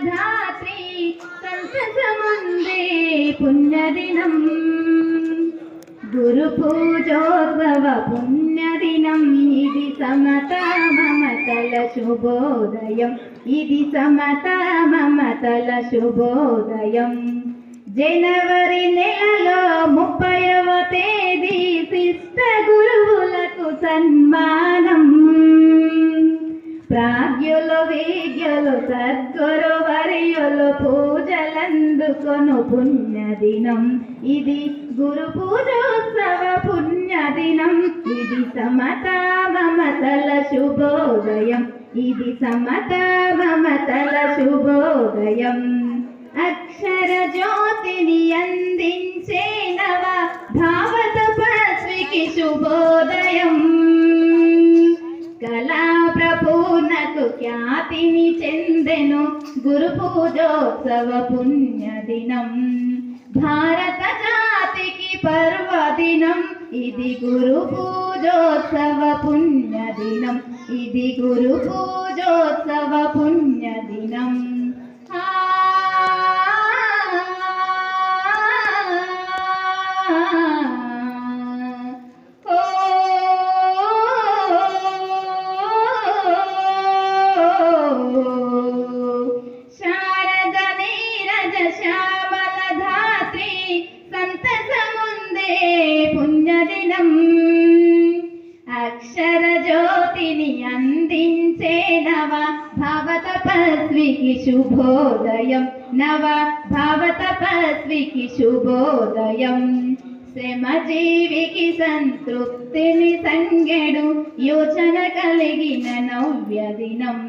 ధాత్రి సంతసముందే పుణ్యదినం గురు పూజోత్సవ పుణ్యదినం ఇది సమతా మమతల శుభోదయం ఇది సమతా మమతల శుభోదయం జనవరి నెలలో 30వ తేదీ శిష్ట గురువులకు సన్మానం ప్రాజ్ఞులు విద్యులు సద్గురు వర్యులు పూజలందుకొను పుణ్యదినం ఇది గురు పూజోత్సవ పుణ్యదినం ఇది సమతా మమతల శుభోదయం ఇది సమతా మమతల శుభోదయం అక్షర జ్యోతిని అందించే నవ భావత పస్వికి శుభోదయం కళా ప్రపూర్ణకు ఖ్యాతిని చెందెను గురు పూజోత్సవ పుణ్యదినం భారత జాతికి పర్వదినం ఇది గురు పూజోత్సవ పుణ్యదినం ఇది గురు పూజోత్సవ పుణ్యదినం శారద నీరజ శ్యామల ధాత్రి సంతసముందే పుణ్యదినం అక్షర జ్యోతిని అందించే నవ భావతపస్వికి శుభోదయం నవ భావతపస్వికి శుభోదయం శ్రమజీవికి సంతృప్తిని సంగెడు యోచన కలిగిన నవ్య దినం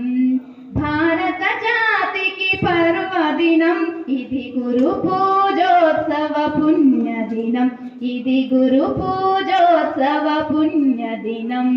భారత జాతికి పర్వదినం ఇది గురు పూజోత్సవ పుణ్యదినం ఇది గురు పూజోత్సవ పుణ్యదినం